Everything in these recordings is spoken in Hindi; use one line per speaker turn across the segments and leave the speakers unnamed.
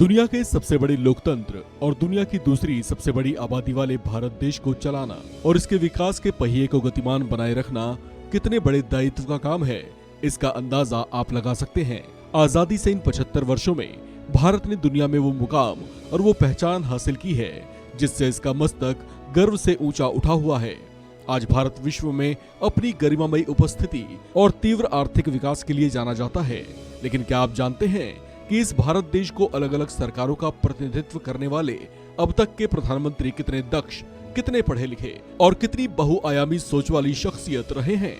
दुनिया के सबसे बड़े लोकतंत्र और दुनिया की दूसरी सबसे बड़ी आबादी वाले भारत देश को चलाना और इसके विकास के पहिए को गतिमान बनाए रखना कितने बड़े दायित्व का काम है, इसका अंदाजा आप लगा सकते हैं। आजादी से इन 75 वर्षों में भारत ने दुनिया में वो मुकाम और वो पहचान हासिल की है जिससे इसका मस्तक गर्व से ऊंचा उठा हुआ है। आज भारत विश्व में अपनी गरिमामयी उपस्थिति और तीव्र आर्थिक विकास के लिए जाना जाता है। लेकिन क्या आप जानते हैं कि इस भारत देश को अलग अलग सरकारों का प्रतिनिधित्व करने वाले अब तक के प्रधानमंत्री कितने दक्ष, कितने पढ़े लिखे और कितनी बहुआयामी सोच वाली शख्सियत रहे हैं।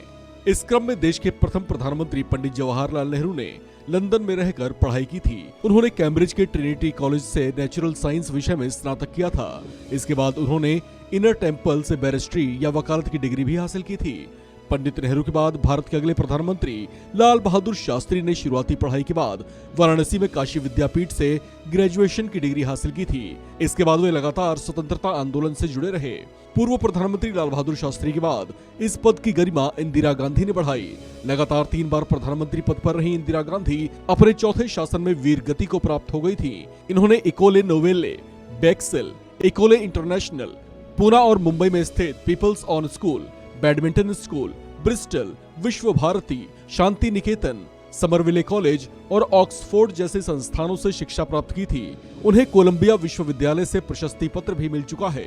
इस क्रम में देश के प्रथम प्रधानमंत्री पंडित जवाहरलाल नेहरू ने लंदन में रहकर पढ़ाई की थी। उन्होंने कैम्ब्रिज के ट्रिनिटी कॉलेज से नेचुरल साइंस विषय में स्नातक किया था। इसके बाद उन्होंने इनर टेम्पल से बैरिस्ट्री या वकालत की डिग्री भी हासिल की थी। पंडित नेहरू के बाद भारत के अगले प्रधानमंत्री लाल बहादुर शास्त्री ने शुरुआती पढ़ाई के बाद वाराणसी में काशी विद्यापीठ से ग्रेजुएशन की डिग्री हासिल की थी। इसके बाद वे लगातार स्वतंत्रता आंदोलन से जुड़े रहे। पूर्व प्रधानमंत्री लाल बहादुर शास्त्री के बाद इस पद की गरिमा इंदिरा गांधी ने बढ़ाई। लगातार 3 बार प्रधानमंत्री पद पर रही इंदिरा गांधी अपने चौथे शासन में वीर गति को प्राप्त हो गई थी। इन्होंने इकोले नोवेले, बेक्सेल, इकोले इंटरनेशनल, पूना और मुंबई में स्थित pupils own school, badminton school, Bristol, Vishwa Bharati, Shanti Niketan, Somerville college और ऑक्सफोर्ड जैसे संस्थानों से शिक्षा प्राप्त की थी। उन्हें कोलंबिया विश्वविद्यालय से प्रशस्ति पत्र भी मिल चुका है।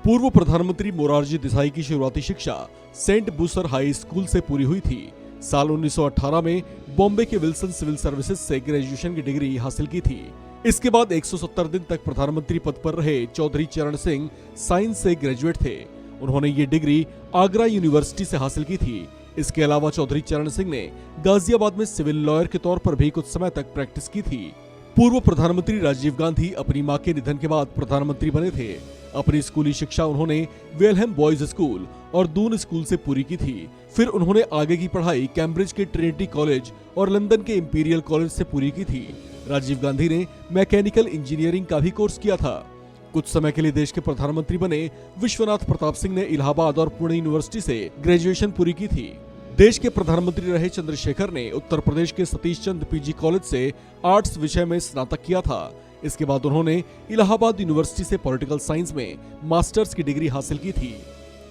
पूर्व प्रधानमंत्री मोरारजी देसाई की शुरुआती शिक्षा सेंट बूसर हाई स्कूल से पूरी हुई थी। साल 1918 में बॉम्बे के विल्सन सिविल सर्विसेज से ग्रेजुएशन की डिग्री हासिल की थी। इसके बाद 170 दिन तक प्रधानमंत्री पद पर रहे चौधरी चरण सिंह साइंस से ग्रेजुएट थे। उन्होंने ये डिग्री आगरा यूनिवर्सिटी से हासिल की थी। इसके अलावा चौधरी चरण सिंह ने गाजियाबाद में सिविल लॉयर के तौर पर भी कुछ समय तक प्रैक्टिस की थी। पूर्व प्रधानमंत्री राजीव गांधी अपनी मां के निधन के बाद प्रधानमंत्री बने थे। अपनी स्कूली शिक्षा उन्होंने वेलहम बॉयज स्कूल और दून स्कूल से पूरी की थी। फिर उन्होंने आगे की पढ़ाई कैम्ब्रिज के ट्रिनिटी कॉलेज और लंदन के इंपीरियल कॉलेज से पूरी की थी। राजीव गांधी ने मैकेनिकल इंजीनियरिंग का भी कोर्स किया था। कुछ समय के लिए देश के प्रधानमंत्री बने विश्वनाथ प्रताप सिंह ने इलाहाबाद और पुणे यूनिवर्सिटी से ग्रेजुएशन पूरी की थी। देश के प्रधानमंत्री रहे चंद्रशेखर ने उत्तर प्रदेश के सतीश चंद पीजी कॉलेज से आर्ट्स विषय में स्नातक किया था। इसके बाद उन्होंने इलाहाबाद यूनिवर्सिटी से पॉलिटिकल साइंस में मास्टर्स की डिग्री हासिल की थी।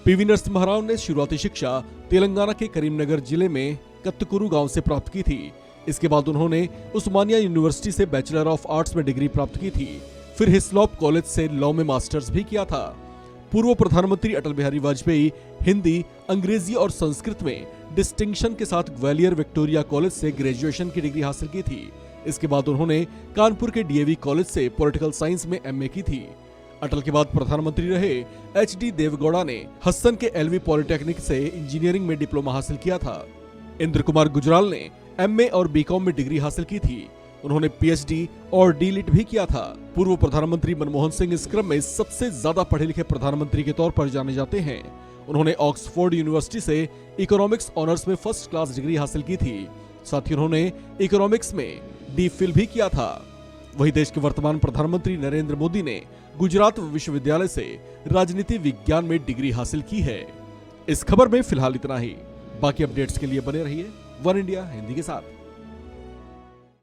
पीवी नरसिम्हा राव ने शुरुआती शिक्षा तेलंगाना के करीमनगर जिले में कत्तकुरु गांव से प्राप्त की थी। इसके बाद उन्होंने उस्मानिया यूनिवर्सिटी से बैचलर ऑफ आर्ट्स में डिग्री प्राप्त की थी। फिर हिस्लॉप कॉलेज से लॉ में मास्टर्स भी किया था। पूर्व प्रधानमंत्री अटल बिहारी वाजपेयी हिंदी, अंग्रेजी और संस्कृत में डिस्टिंक्शन के साथ ग्वालियर विक्टोरिया कॉलेज से ग्रेजुएशन की डिग्री हासिल की थी। इसके बाद उन्होंने कानपुर के डीएवी कॉलेज से पॉलिटिकल साइंस में एमए की थी। अटल के बाद प्रधानमंत्री रहे एचडी देवगौड़ा ने हसन के एलवी पॉलिटेक्निक से इंजीनियरिंग में डिप्लोमा हासिल किया था। इंद्र कुमार गुजराल ने एमए और बीकॉम में डिग्री हासिल की थी। उन्होंने पीएचडी और डीलिट भी किया था। पूर्व प्रधानमंत्री मनमोहन सिंह इस क्रम में सबसे ज्यादा पढ़े लिखे प्रधानमंत्री के तौर पर जाने जाते हैं। उन्होंने ऑक्सफोर्ड यूनिवर्सिटी से इकोनॉमिक्स ऑनर्स में फर्स्ट क्लास डिग्री हासिल की थी। साथ ही उन्होंने इकोनॉमिक्स में डी.फिल भी किया था। वही देश के वर्तमान प्रधानमंत्री नरेंद्र मोदी ने गुजरात विश्वविद्यालय से राजनीति विज्ञान में डिग्री हासिल की है। इस खबर में फिलहाल इतना ही। बाकी अपडेट्स के लिए बने रहिए वन इंडिया हिंदी के साथ।